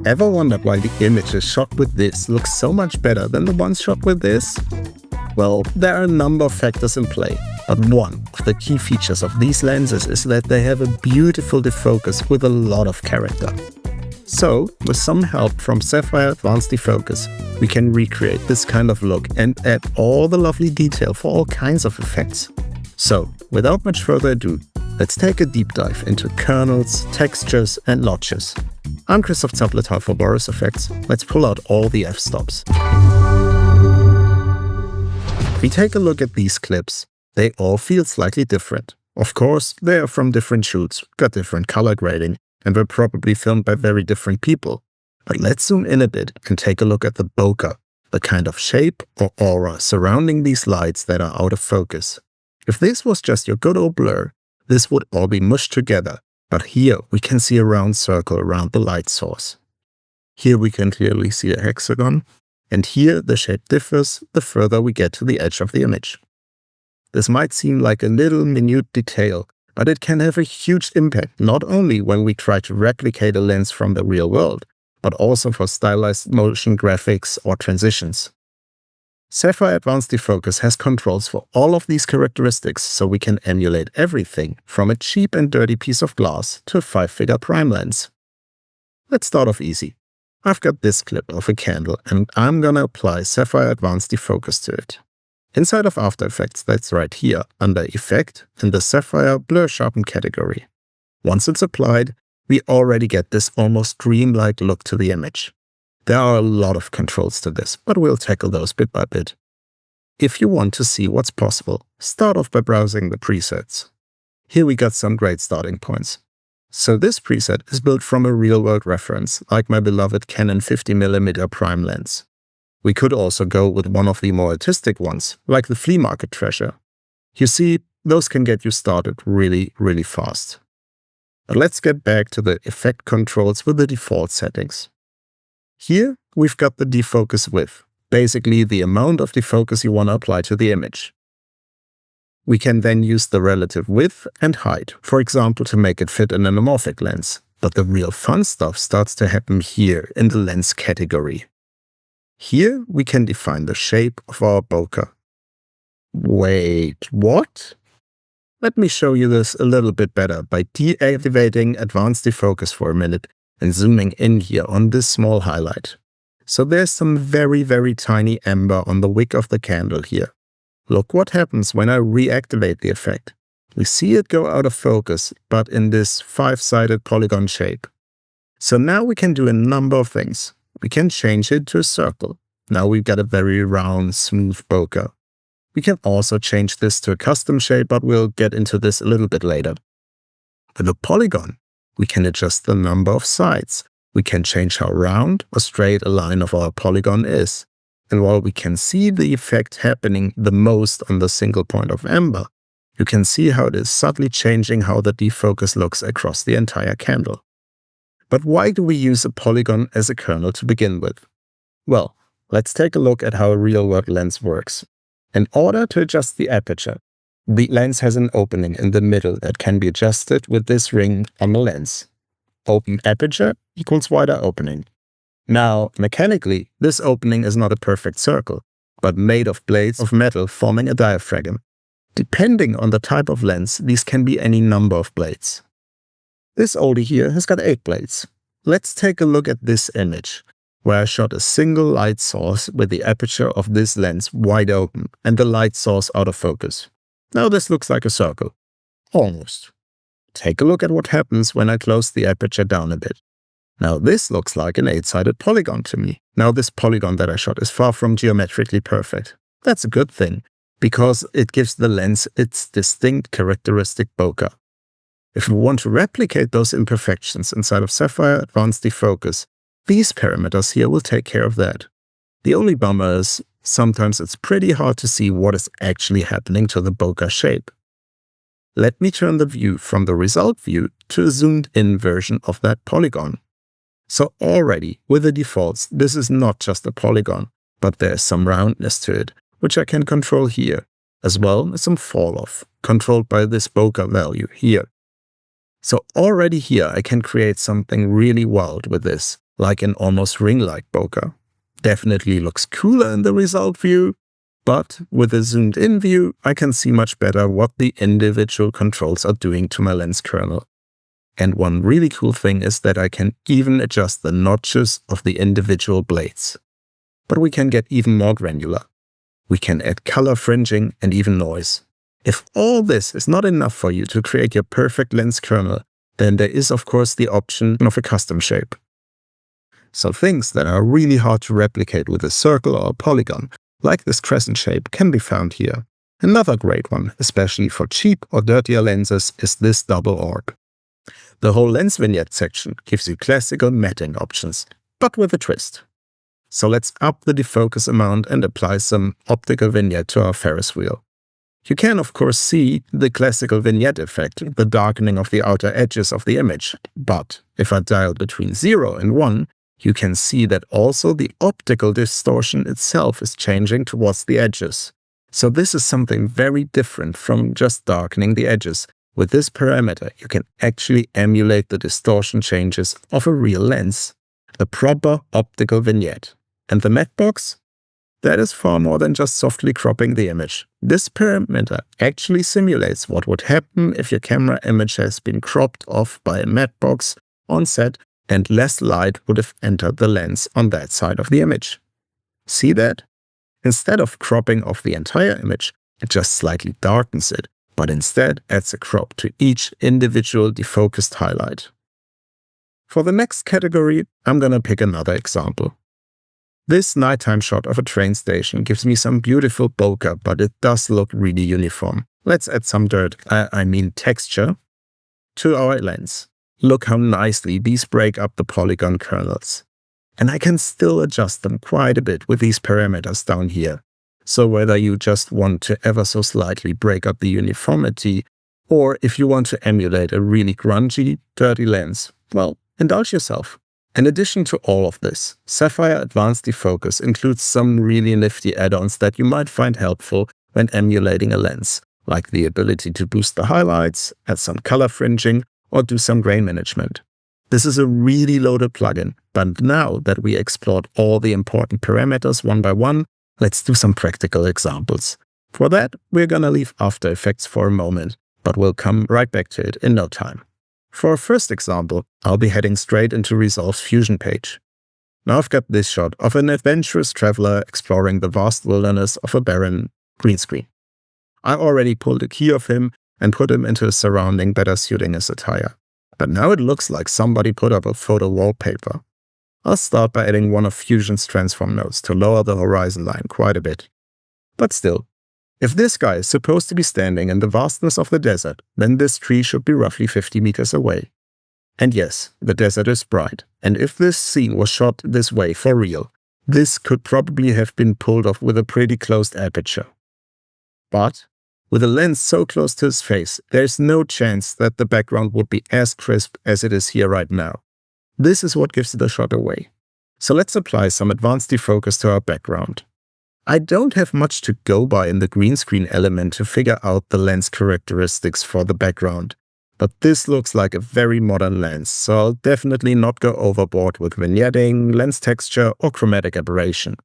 Ever wondered why the images shot with this look so much better than the ones shot with this? Well, there are a number of factors in play, but one of the key features of these lenses is that they have a beautiful defocus with a lot of character. So, with some help from Sapphire Advanced Defocus, we can recreate this kind of look and add all the lovely detail for all kinds of effects. So, without much further ado, let's take a deep dive into kernels, textures and notches. I'm Christoph Zapletal for Boris Effects. Let's pull out all the f-stops. If we take a look at these clips, they all feel slightly different. Of course, they are from different shoots, got different color grading, and were probably filmed by very different people. But let's zoom in a bit and take a look at the bokeh, the kind of shape or aura surrounding these lights that are out of focus. If this was just your good old blur, this would all be mushed together, but here we can see a round circle around the light source. Here we can clearly see a hexagon, and here the shape differs the further we get to the edge of the image. This might seem like a little minute detail, but it can have a huge impact not only when we try to replicate a lens from the real world, but also for stylized motion graphics or transitions. Sapphire Advanced Defocus has controls for all of these characteristics, so we can emulate everything from a cheap and dirty piece of glass to a 5-figure prime lens. Let's start off easy. I've got this clip of a candle and I'm gonna apply Sapphire Advanced Defocus to it. Inside of After Effects, that's right here, under Effect, in the Sapphire Blur Sharpen category. Once it's applied, we already get this almost dreamlike look to the image. There are a lot of controls to this, but we'll tackle those bit by bit. If you want to see what's possible, start off by browsing the presets. Here we got some great starting points. So this preset is built from a real-world reference, like my beloved Canon 50mm prime lens. We could also go with one of the more artistic ones, like the flea market treasure. You see, those can get you started really fast. But let's get back to the effect controls with the default settings. Here we've got the defocus width, basically the amount of defocus you want to apply to the image. We can then use the relative width and height, for example, to make it fit an anamorphic lens. But the real fun stuff starts to happen here in the lens category. Here we can define the shape of our bokeh. Wait, what? Let me show you this a little bit better by deactivating Advanced Defocus for a minute and zooming in here on this small highlight. So there's some very tiny amber on the wick of the candle here. Look what happens when I reactivate the effect. We see it go out of focus, but in this 5-sided polygon shape. So now we can do a number of things. We can change it to a circle. Now we've got a very round, smooth bokeh. We can also change this to a custom shape, but we'll get into this a little bit later. With a polygon, we can adjust the number of sides. We can change how round or straight a line of our polygon is. And while we can see the effect happening the most on the single point of amber, you can see how it is subtly changing how the defocus looks across the entire candle. But why do we use a polygon as a kernel to begin with? Well, let's take a look at how a real-world lens works. In order to adjust the aperture, the lens has an opening in the middle that can be adjusted with this ring on the lens. Open aperture equals wider opening. Now, mechanically, this opening is not a perfect circle, but made of blades of metal forming a diaphragm. Depending on the type of lens, these can be any number of blades. This oldie here has got 8 blades. Let's take a look at this image, where I shot a single light source with the aperture of this lens wide open and the light source out of focus. Now this looks like a circle. Almost. Take a look at what happens when I close the aperture down a bit. Now this looks like an 8-sided polygon to me. Now this polygon that I shot is far from geometrically perfect. That's a good thing, because it gives the lens its distinct characteristic bokeh. If we want to replicate those imperfections inside of Sapphire Advanced Defocus, these parameters here will take care of that. The only bummer is, sometimes it's pretty hard to see what is actually happening to the bokeh shape. Let me turn the view from the result view to a zoomed-in version of that polygon. So already, with the defaults, this is not just a polygon, but there's some roundness to it, which I can control here, as well as some fall-off, controlled by this bokeh value here. So already here I can create something really wild with this, like an almost ring-like bokeh. Definitely looks cooler in the result view, but with a zoomed-in view, I can see much better what the individual controls are doing to my lens kernel. And one really cool thing is that I can even adjust the notches of the individual blades. But we can get even more granular. We can add color fringing and even noise. If all this is not enough for you to create your perfect lens kernel, then there is of course the option of a custom shape. So things that are really hard to replicate with a circle or a polygon, like this crescent shape, can be found here. Another great one, especially for cheap or dirtier lenses, is this double orb. The whole lens vignette section gives you classical matting options, but with a twist. So let's up the defocus amount and apply some optical vignette to our Ferris wheel. You can of course see the classical vignette effect, the darkening of the outer edges of the image, but if I dial between 0 and 1, you can see that also the optical distortion itself is changing towards the edges. So this is something very different from just darkening the edges. With this parameter, you can actually emulate the distortion changes of a real lens, a proper optical vignette. And the matte box? That is far more than just softly cropping the image. This parameter actually simulates what would happen if your camera image has been cropped off by a matte box on set and less light would have entered the lens on that side of the image. See that? Instead of cropping off the entire image, it just slightly darkens it, but instead adds a crop to each individual defocused highlight. For the next category, I'm gonna pick another example. This nighttime shot of a train station gives me some beautiful bokeh, but it does look really uniform. Let's add some dirt, I mean texture, to our lens. Look how nicely these break up the polygon kernels. And I can still adjust them quite a bit with these parameters down here. So whether you just want to ever so slightly break up the uniformity, or if you want to emulate a really grungy, dirty lens, well, indulge yourself. In addition to all of this, Sapphire Advanced Defocus includes some really nifty add-ons that you might find helpful when emulating a lens, like the ability to boost the highlights, add some color fringing, or do some grain management. This is a really loaded plugin, but now that we explored all the important parameters one by one, let's do some practical examples. For that, we're gonna leave After Effects for a moment, but we'll come right back to it in no time. For our first example, I'll be heading straight into Resolve's Fusion page. Now I've got this shot of an adventurous traveler exploring the vast wilderness of a barren green screen. I already pulled a key of him and put him into a surrounding better suiting his attire. But now it looks like somebody put up a photo wallpaper. I'll start by adding one of Fusion's transform nodes to lower the horizon line quite a bit. But still, if this guy is supposed to be standing in the vastness of the desert, then this tree should be roughly 50 meters away. And yes, the desert is bright, and if this scene was shot this way for real, this could probably have been pulled off with a pretty closed aperture. But with a lens so close to his face, there's no chance that the background would be as crisp as it is here right now. This is what gives the shot away. So let's apply some advanced defocus to our background. I don't have much to go by in the green screen element to figure out the lens characteristics for the background, but this looks like a very modern lens, so I'll definitely not go overboard with vignetting, lens texture, or chromatic aberration.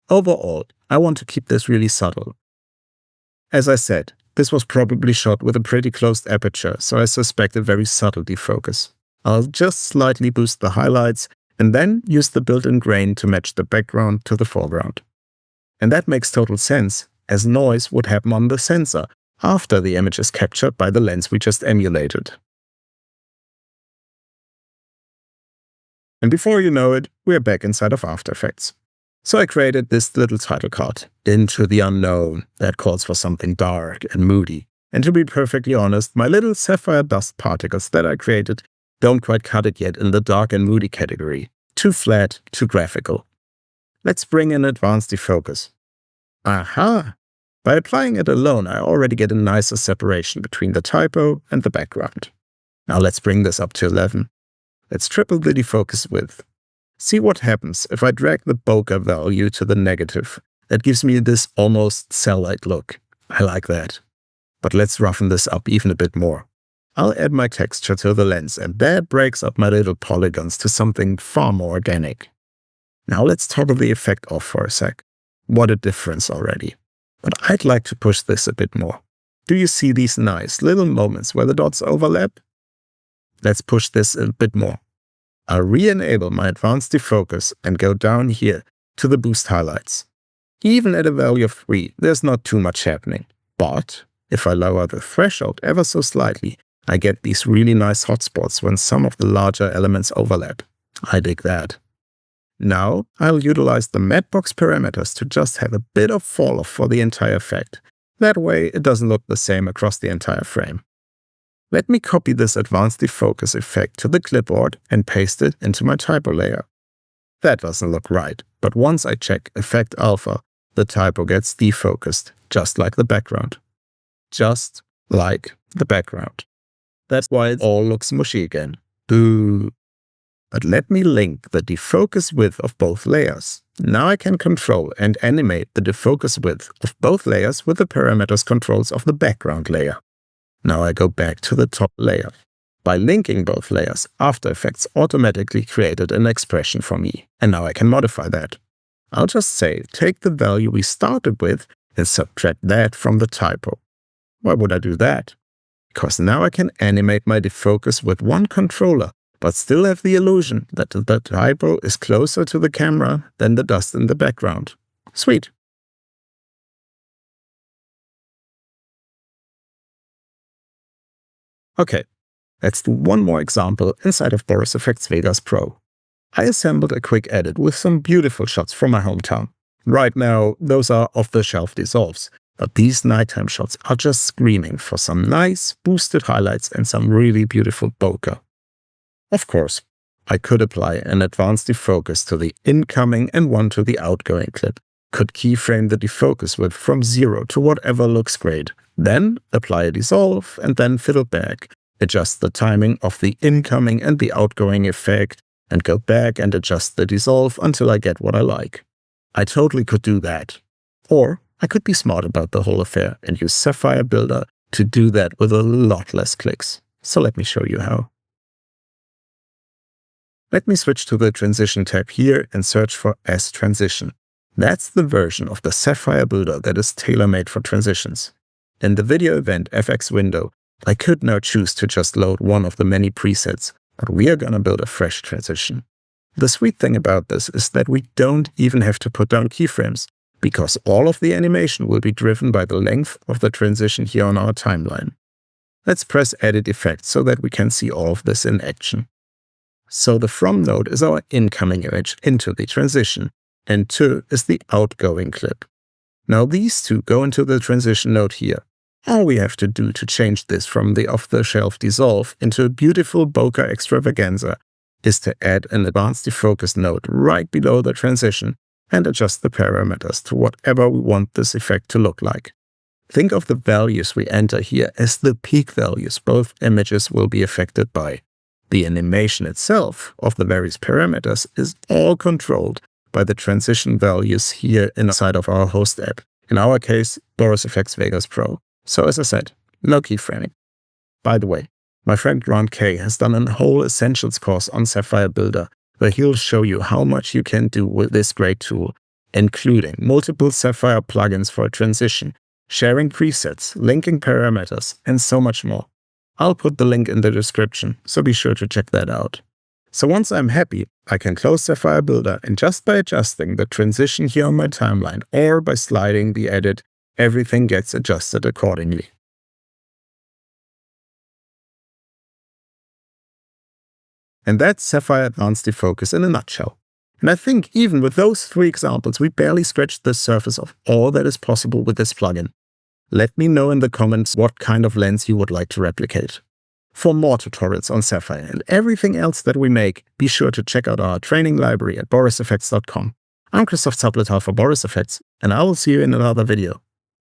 Overall, I want to keep this really subtle. As I said, this was probably shot with a pretty closed aperture, so I suspect a very subtle defocus. I'll just slightly boost the highlights and then use the built-in grain to match the background to the foreground. And that makes total sense, as noise would happen on the sensor after the image is captured by the lens we just emulated. And before you know it, we're back inside of After Effects. So I created this little title card, Into the Unknown, that calls for something dark and moody. And to be perfectly honest, my little sapphire dust particles that I created don't quite cut it yet in the dark and moody category. Too flat, too graphical. Let's bring in advanced defocus. Aha! By applying it alone, I already get a nicer separation between the typo and the background. Now let's bring this up to 11. Let's triple the defocus width. See what happens if I drag the bokeh value to the negative. That gives me this almost cell-like look. I like that. But let's roughen this up even a bit more. I'll add my texture to the lens, and that breaks up my little polygons to something far more organic. Now let's toggle the effect off for a sec. What a difference already. But I'd like to push this a bit more. Do you see these nice little moments where the dots overlap? Let's push this a bit more. I'll re-enable my advanced defocus and go down here to the boost highlights. Even at a value of 3, there's not too much happening. But if I lower the threshold ever so slightly, I get these really nice hotspots when some of the larger elements overlap. I dig that. Now I'll utilize the matte box parameters to just have a bit of fall off for the entire effect. That way it doesn't look the same across the entire frame. Let me copy this advanced defocus effect to the clipboard and paste it into my typo layer. That doesn't look right, but once I check Effect Alpha, the typo gets defocused, just like the background. Just like the background. That's why it all looks mushy again. Boo. But let me link the defocus width of both layers. Now I can control and animate the defocus width of both layers with the parameters controls of the background layer. Now I go back to the top layer. By linking both layers, After Effects automatically created an expression for me, and now I can modify that. I'll just say, take the value we started with and subtract that from the typo. Why would I do that? Because now I can animate my defocus with one controller, but still have the illusion that the typo is closer to the camera than the dust in the background. Sweet. Okay, let's do one more example inside of Boris Effects Vegas Pro. I assembled a quick edit with some beautiful shots from my hometown. Right now, those are off-the-shelf dissolves, but these nighttime shots are just screaming for some nice boosted highlights and some really beautiful bokeh. Of course, I could apply an advanced defocus to the incoming and one to the outgoing clip, could keyframe the defocus width from 0 to whatever looks great, then apply a dissolve and then fiddle back, adjust the timing of the incoming and the outgoing effect, and go back and adjust the dissolve until I get what I like. I totally could do that. Or I could be smart about the whole affair and use Sapphire Builder to do that with a lot less clicks. So let me show you how. Let me switch to the Transition tab here and search for S-Transition. That's the version of the Sapphire Builder that is tailor-made for transitions. In the Video Event FX window, I could now choose to just load one of the many presets, but we are gonna build a fresh transition. The sweet thing about this is that we don't even have to put down keyframes, because all of the animation will be driven by the length of the transition here on our timeline. Let's press Edit Effect so that we can see all of this in action. So the From node is our incoming image into the transition, and To is the outgoing clip. Now these two go into the transition node here. All we have to do to change this from the off-the-shelf dissolve into a beautiful bokeh extravaganza is to add an advanced defocus node right below the transition and adjust the parameters to whatever we want this effect to look like. Think of the values we enter here as the peak values both images will be affected by. The animation itself of the various parameters is all controlled by the transition values here inside of our host app. In our case, Boris Effects Vegas Pro. So as I said, no keyframing. By the way, my friend Grant K has done a whole essentials course on Sapphire Builder where he'll show you how much you can do with this great tool, including multiple Sapphire plugins for a transition, sharing presets, linking parameters, and so much more. I'll put the link in the description, so be sure to check that out. So once I'm happy, I can close Sapphire Builder, and just by adjusting the transition here on my timeline or by sliding the edit, everything gets adjusted accordingly. And that's Sapphire Advanced Defocus in a nutshell. And I think even with those 3 examples, we barely scratched the surface of all that is possible with this plugin. Let me know in the comments what kind of lens you would like to replicate. For more tutorials on Sapphire and everything else that we make, be sure to check out our training library at boriseffects.com. I'm Christoph Zapletal for Boris Effects, and I will see you in another video.